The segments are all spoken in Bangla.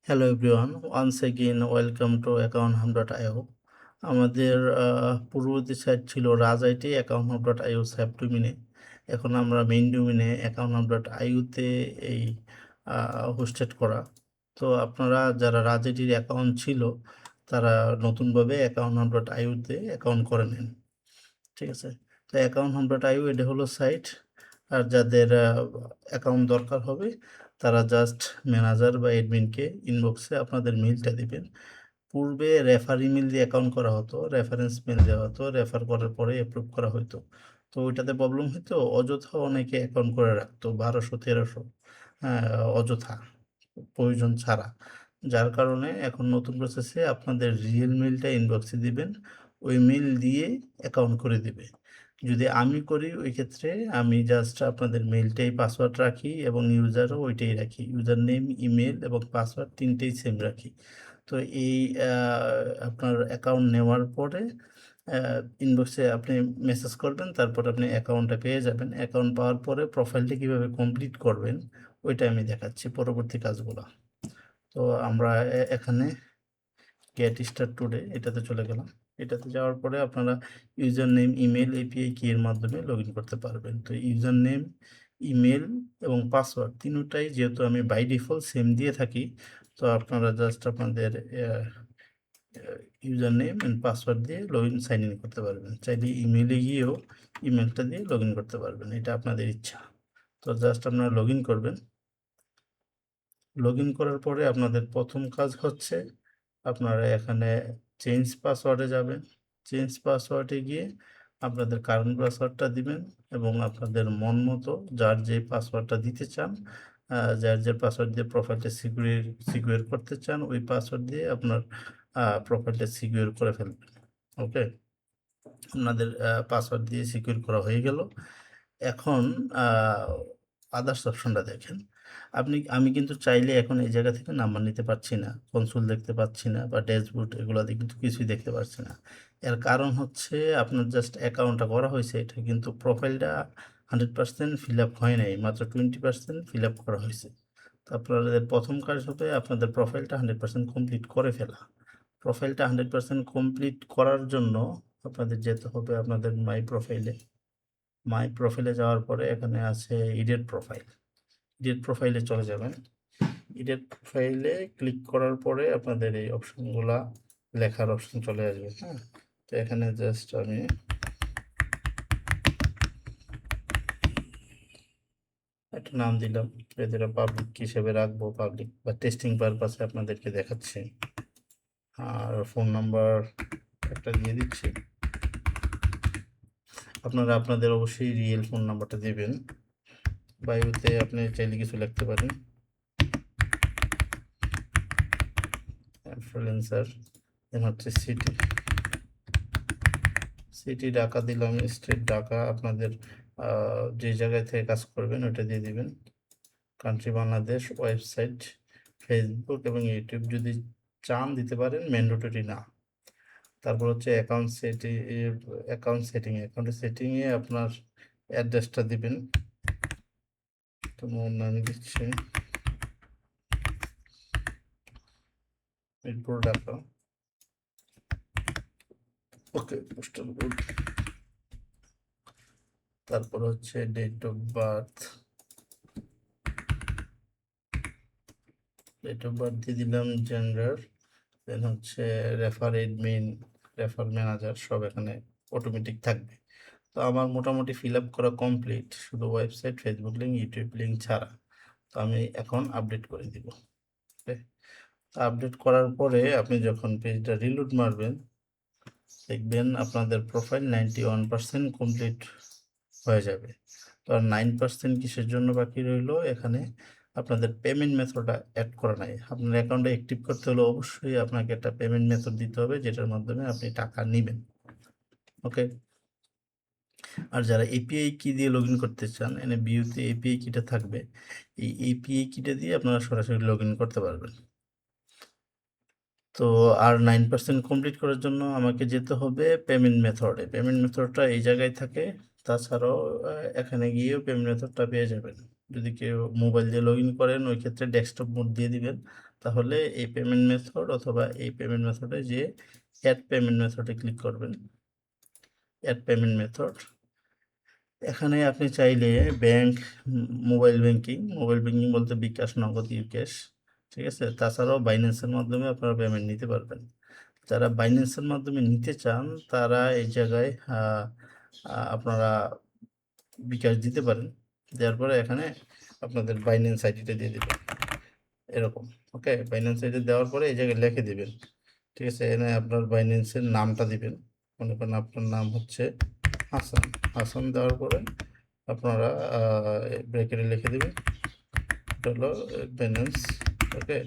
Hello everyone, once again welcome to account hub dot io. আমাদের পূর্ববর্তী সাইট ছিল Raj IT account hub dot io sub ডোমিনে। এখন আমরা মেইন ডোমিনে অ্যাকাউন্ট হাব ডট আইওতে এই হোস্টেড করা। তো আপনারা যারা রাজ আইটির অ্যাকাউন্ট ছিল তারা নতুনভাবে অ্যাকাউন্ট হাব ডট আইওতে অ্যাকাউন্ট করে নেন। ঠিক আছে, তো অ্যাকাউন্ট হাব ডট আইও এটা হলো সাইট। আর যাদের অ্যাকাউন্ট দরকার হবে তারা জাস্ট ম্যানেজার বা অ্যাডমিনকে ইনবক্সে আপনাদের মেইলটা দিবেন। পূর্বে রেফার ইমেল দিয়ে অ্যাকাউন্ট করা হতো, রেফারেন্স মেল দেওয়া হতো, রেফার করার পরে অ্যাপ্রুভ করা হতো। তো ওইটাতে প্রবলেম হতো, অযথা অনেকে অ্যাকাউন্ট করে রাখতো 1200-1300, হ্যাঁ, অযথা প্রয়োজন ছাড়া। যার কারণে এখন নতুন প্রসেসে আপনাদের রিয়েল মেলটা ইনবক্সে দিবেন, ওই মেল দিয়ে অ্যাকাউন্ট করে দিবে। যদি আমি করি ওই ক্ষেত্রে আমি জাস্ট আপনাদের মেলটাই পাসওয়ার্ড রাখি এবং ইউজারও ওইটাই রাখি, ইউজার নেম, ইমেল এবং পাসওয়ার্ড তিনটেই সেম রাখি। তো এই আপনার অ্যাকাউন্ট নেওয়ার পরে ইনবক্সে আপনি মেসেজ করবেন, তারপর আপনি অ্যাকাউন্টটা পেয়ে যাবেন। অ্যাকাউন্ট পাওয়ার পরে প্রোফাইলটা কীভাবে কমপ্লিট করবেন ওইটা আমি দেখাচ্ছি পরবর্তী কাজগুলো। তো আমরা এখানে গেট স্টার্ট টুডে এটাতে চলে গেলাম। এটাতে যাওয়ার পরে আপনারা ইউজার নেম, ইমেল, এপিআই কি এর মাধ্যমে লগ ইন করতে পারবেন। তো ইউজার নেম, ইমেল এবং পাসওয়ার্ড তিনটাই যেহেতু আমি বাই ডিফল্ট সেম দিয়ে থাকি, তো আপনারা জাস্ট আপনাদের ইউজার নেম অ্যান্ড পাসওয়ার্ড দিয়ে লগ ইন, সাইন ইন করতে পারবেন। চাইলে ইমেলে গিয়েও ইমেলটা দিয়ে লগ ইন করতে পারবেন, এটা আপনাদের ইচ্ছা। তো জাস্ট আপনারা লগ ইন করবেন। লগ ইন করার পরে আপনাদের প্রথম কাজ হচ্ছে আপনারা এখানে চেঞ্জ পাসওয়ার্ডে যাবেন। চেঞ্জ পাসওয়ার্ডে গিয়ে আপনাদের কারেন্ট পাসওয়ার্ডটা দিবেন এবং আপনাদের মন মতো যার যে পাসওয়ার্ডটা দিতে চান, যার যে পাসওয়ার্ড দিয়ে প্রোফাইলটা সিকিউর করতে চান, ওই পাসওয়ার্ড দিয়ে আপনার প্রোফাইলটা সিকিউর করে ফেলবেন। ওকে, আপনাদের পাসওয়ার্ড দিয়ে সিকিউর করা হয়ে গেল। এখন আদার্স অপশনটা দেখেন। আমি কিন্তু চাইলে এখন এই জায়গা থেকে নাম্বার নিতে পারছি না, কনসোল দেখতে পাচ্ছি না, বা ড্যাশবোর্ড এগুলোতে কিন্তু কিছুই দেখতে পাচ্ছি না। এর কারণ হচ্ছে আপনার জাস্ট অ্যাকাউন্টটা করা হয়েছে, এটা কিন্তু প্রোফাইলটা 100% ফিল আপ হয় নাই, মাত্র 20% ফিল আপ করা হয়েছে। তো আপনাদের প্রথম কাজ হবে আপনাদের প্রোফাইলটা 100% কমপ্লিট করে ফেলা। প্রোফাইলটা 100% কমপ্লিট করার জন্য আপনাদের যেতে হবে আপনাদের মাই প্রোফাইলে যাওয়ার পরে এখানে আছে এডিট প্রোফাইল। এডিট প্রোফাইলে চলে যাবেন। এডিট প্রোফাইলে ক্লিক করার পরে আপনাদের এই অপশনগুলা লেখার অপশন চলে আসবে। হ্যাঁ, তো এখানে জাস্ট আমি একটা নাম দিলাম, যেটা পাবলিক হিসেবে রাখবো, পাবলিক বা টেস্টিং পারপাসে আপনাদেরকে দেখাচ্ছি। আর ফোন নাম্বার একটা দিয়ে দিচ্ছি। আপনারা আপনাদের অবশ্যই রিয়েল ফোন নাম্বারটা দেবেন। বায়োতে আপনি চাইলে কিছু লিখতে পারেন, ইনফ্লুয়েন্সার, দেন হচ্ছে সিটি ঢাকা দিলাম, স্টেট ঢাকা, আপনাদের যে জায়গায় থেকে কাজ করবেন ওটা দিয়ে দিবেন। কান্ট্রি বাংলাদেশ, ওয়েবসাইট ফেসবুক এবং ইউটিউব যদি চান দিতে পারেন, ম্যান্ডেটরি না। তারপর হচ্ছে অ্যাকাউন্টের সেটিংয়ে আপনার অ্যাড্রেসটা দিবেন। তো নাম দিচ্ছি মিরপুর, ঢাকা। ওকে, পোস্টাল কোড। তারপর হচ্ছে ডেট অফ বার্থ দিয়ে দিলাম, জেন্ডার, দেন হচ্ছে রেফার এডমিন, রেফার ম্যানেজার সব এখানে অটোমেটিক থাকবে। তো আমার মোটামুটি ফিল আপ করা কমপ্লিট, শুধু website, Facebook link, YouTube link ছাড়া। তো আমি এখন আপডেট করে দিব। আপডেট করার পরে আপনি যখন পেজটা রিলোড মারবেন দেখবেন আপনাদের প্রোফাইল 91% কমপ্লিট হয়ে যাবে। তো আর 9% কিসের জন্য বাকি রইল, এখানে আপনাদের পেমেন্ট মেথডটা অ্যাড করা নাই। আপনার অ্যাকাউন্টে অ্যাক্টিভ করতে হলে অবশ্যই আপনাকে একটা পেমেন্ট মেথড দিতে হবে, যেটার মাধ্যমে আপনি টাকা নেবেন। ওকে, আর যারা এপিআই কি দিয়ে লগ ইন করতে চান, এখানে ভিউতে এপিআই কিটা থাকবে, এই এপিআই কিটা দিয়ে আপনারা সরাসরি লগ ইন করতে পারবেন। তো আর 9% কমপ্লিট করার জন্য আমাকে যেতে হবে পেমেন্ট মেথডে। পেমেন্ট মেথডটা এই জায়গায় থাকে, তাছাড়াও এখানে গিয়েও পেমেন্ট মেথডটা পেয়ে যাবেন। যদি কেউ মোবাইল দিয়ে লগ ইন করেন ওই ক্ষেত্রে ডেস্কটপ মোড দিয়ে দিবেন, তাহলে এই পেমেন্ট মেথড অথবা এই পেমেন্ট মেথডে যে অ্যাড পেমেন্ট মেথডে ক্লিক করবেন। অ্যাড পেমেন্ট মেথড, এখানে আপনি চাইলে ব্যাংক, মোবাইল ব্যাংকিং বলতে বিকাশ, নগদ, ইউক্যাশ, ঠিক আছে, তাছাড়াও বাইন্যান্সের মাধ্যমে আপনারা পেমেন্ট নিতে পারবেন। যারা বাইন্যান্সের মাধ্যমে নিতে চান তারা এই জায়গায় আপনারা বিকাশ দিতে পারেন, দেওয়ার পরে এখানে আপনাদের বাইন্যান্স আইডিটা দিয়ে দেবেন এরকম। ওকে, বাইন্যান্স আইডি দেওয়ার পরে এই জায়গায় লিখে দিবেন, ঠিক আছে। এখানে আপনার বাইন্যান্সের নামটা দিবেন, মনে করেন আপনার নাম হচ্ছে হাসান। হাসান দেওয়ার পরে আপনারা ব্র্যাকেটে লিখে দেবেন এটা হলো বাইন্যান্স। ওকে,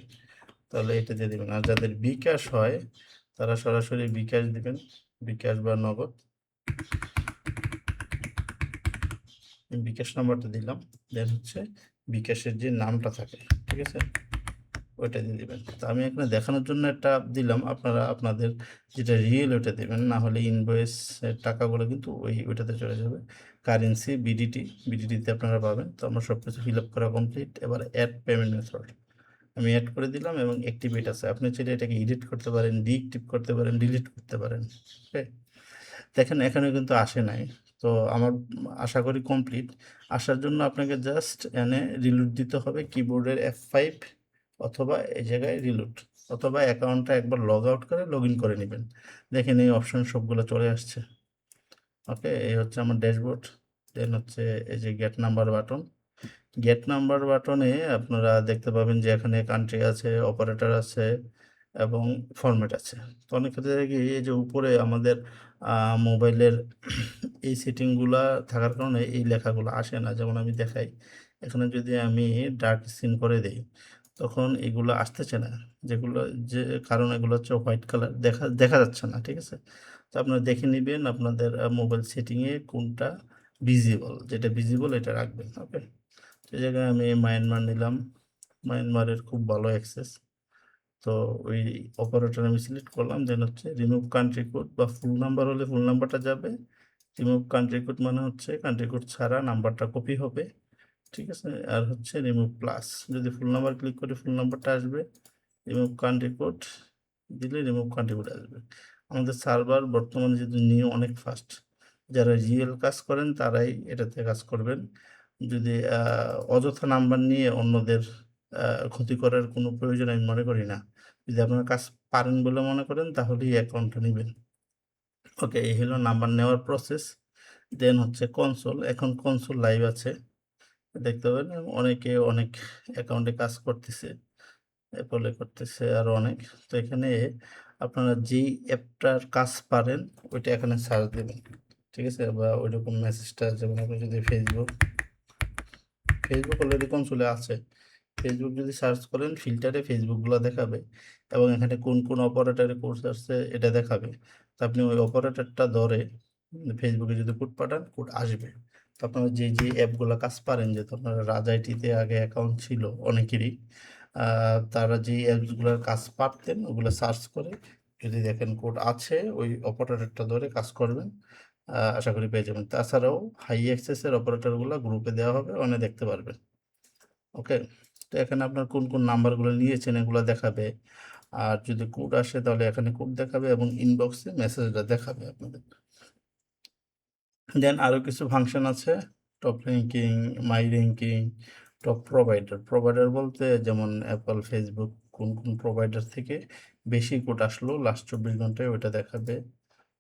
তাহলে এটা দিয়ে দেবেন। আর যাদের বিকাশ হয় তারা সরাসরি বিকাশ দিবেন, বিকাশ বা নগদ। বিকাশ নাম্বারটা দিলাম, দেন হচ্ছে বিকাশের যে নামটা থাকে, ঠিক আছে, ওইটা দিয়ে দিবেন। তো আমি এখানে দেখানোর জন্য একটা দিলাম, আপনারা আপনাদের যেটা রিয়েল ওইটা দেবেন, না হলে ইনভয়েস টাকাগুলো কিন্তু ওইটাতে চলে যাবে। কারেন্সি বিডিটিতে আপনারা পাবেন। তো আমার সব কিছু ফিল আপ করা কমপ্লিট। এবার অ্যাড পেমেন্ট মেথড আমি অ্যাড করে দিলাম এবং অ্যাক্টিভেট আছে। আপনি চাইলে এটাকে এডিট করতে পারেন, ডিএক্টিভ করতে পারেন, ডিলিট করতে পারেন। ওকে, দেখেন এখানে কিন্তু আসে নাই। তো আমার আশা করি কমপ্লিট। আসার জন্য আপনাকে জাস্ট এনে রিলোড দিতে হবে, কিবোর্ডের F5 অথবা এই জায়গায় রিলোড, অথবা অ্যাকাউন্টটা একবার লগ আউট করে লগ ইন করে নেবেন। দেখেন এই অপশন সবগুলো চলে আসছে। ওকে, এই হচ্ছে আমার ড্যাশবোর্ড। দেন হচ্ছে এই যে get number button. Get number বাটনে আপনারা দেখতে পাবেন যে এখানে কান্ট্রি আছে, অপারেটর আছে এবং ফরম্যাট আছে। তো অনেক ক্ষেত্রে দেখি এই যে উপরে আমাদের মোবাইলের এই সেটিংগুলা থাকার কারণে এই লেখাগুলো আসে না। যেমন আমি দেখাই, এখানে যদি আমি ডার্ক সিন করে দেই তখন এগুলো আসতেছে না, যেগুলো যে কারণ এগুলো হচ্ছে হোয়াইট কালার, দেখা দেখা যাচ্ছে না, ঠিক আছে। তো আপনারা দেখে নেবেন আপনাদের মোবাইল সেটিংয়ে কোনটা ভিজিবল, যেটা ভিজিবল এটা রাখবেন। ওকে, সেই জায়গায় আমি মায়ানমার নিলাম, মায়ানমারের খুব ভালো অ্যাক্সেস। তো ওই অপারেটর আমি সিলেক্ট করলাম, দেন হচ্ছে রিমুভ কান্ট্রি কোড, বা ফুল নাম্বার হলে ফুল নাম্বারটা যাবে, রিমুভ কান্ট্রি কোড মানে হচ্ছে কান্ট্রি কোড ছাড়া নাম্বারটা কপি হবে, ঠিক আছে। আর হচ্ছে রিমুভ প্লাস, যদি ফুল নাম্বার ক্লিক করে ফুল নাম্বারটা আসবে, রিমুভ কান্ট্রি কোড দিলে রিমুভ কান্ট্রি কোড আসবে। আমাদের সার্ভার বর্তমানে যদি নিয়ে অনেক ফাস্ট, যারা রিয়েল কাজ করেন তারাই এটাতে কাজ করবেন। যদি অযথা নাম্বার নিয়ে অন্যদের ক্ষতি করার কোনো প্রয়োজন আমি মনে করি না। যদি আপনার কাজ পারেন বলে মনে করেন তাহলেই অ্যাকাউন্টটা নেবেন। ওকে, এই হলো নাম্বার নেওয়ার প্রসেস। দেন হচ্ছে কনসোল, এখন কনসোল লাইভ আছে, দেখতে পাবেন অনেকে অনেক অ্যাকাউন্টে কাজ করতেছে, অ্যাপলে করতেছে আরও অনেক। তো এখানে আপনারা যেই অ্যাপটার কাজ পারেন ওইটা এখানে সার্চ দেবেন, ঠিক আছে। বা ওইরকম মেসেজটা, যেমন আপনি যদি ফেসবুক অলরেডি কনসোলে আছে, ফেসবুক যদি সার্চ করেন ফিল্টারে ফেসবুকগুলো দেখাবে এবং এখানে কোন কোন অপারেটরে কোর্স আসছে এটা দেখাবে। তো আপনি ওই অপারেটরটা ধরে ফেসবুকে যদি কোড পাঠান কোড আসবে। তো আপনারা যে যে অ্যাপগুলো কাজ পারেন, যেহেতু আপনারা রাজ আইটিতে আগে অ্যাকাউন্ট ছিল অনেকেরই, তারা যে অ্যাপসগুলোর কাজ পারতেন ওগুলো সার্চ করে যদি দেখেন কোড আছে ওই অপারেটরটা ধরে কাজ করবেন, আশা করি পেয়ে যাবেন। তাছাড়াও হাই অ্যাক্সেসের অপারেটরগুলো গ্রুপে দেওয়া হবে, অনেক দেখতে পারবেন। ওকে, তো এখানে আপনার কোন কোন নাম্বারগুলো নিয়েছেন এগুলো দেখাবে, আর যদি কোড আসে তাহলে এখানে কোড দেখাবে এবং ইনবক্সে মেসেজটা দেখাবে আপনাদের। দেন আরও কিছু ফাংশন আছে, টপ র্যাঙ্কিং, মাই র্যাঙ্কিং, টপ প্রোভাইডার বলতে যেমন অ্যাপল, ফেসবুক কোন কোন প্রোভাইডার থেকে বেশি কোড আসলো লাস্ট 24 ঘন্টায় ওইটা দেখাবে।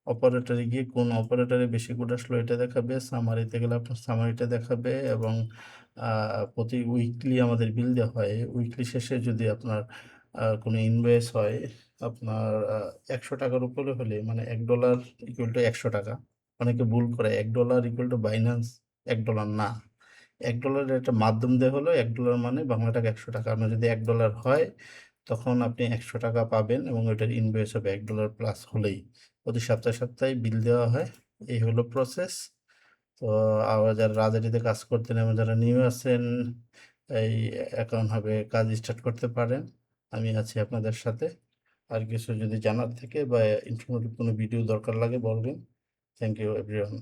অপারেটরে গিয়ে কোন অপারেটরে বেশি কোড আসলো এটা দেখাবে। সামারিতে গেলে আপনার সামারিটা দেখাবে এবং প্রতি উইকলি আমাদের বিল দেওয়া হয়, উইকলি শেষে যদি আপনার কোনো ইনভয়েস হয় আপনার 100 টাকার উপরে হলে, মানে $1 ইকুয়াল টু 100 টাকা। অনেকে ভুল করে $1 ইকুয়াল টু বাইন্যান্স $1 না, $1 একটা মাধ্যম দেওয়া হলো, $1 মানে বাংলা টাকা 100 টাকা। আপনার যদি $1 হয় তখন আপনি 100 টাকা পাবেন এবং ওইটার ইনভয়েস হবে $1 প্লাস হলেই। প্রতি সপ্তাহে সপ্তাহে বিল দেওয়া হয়। এই হলো প্রসেস। তো আবার যারা রাজনীতিতে কাজ করতেন এবং যারা নিউ আছেন এই অ্যাকাউন্ট হবে কাজ স্টার্ট করতে পারেন, আমি আছি আপনাদের সাথে। আর কিছু যদি জানার থাকে বা ইনফরমেটিভ কোনো ভিডিও দরকার লাগে বলবেন। Thank you everyone.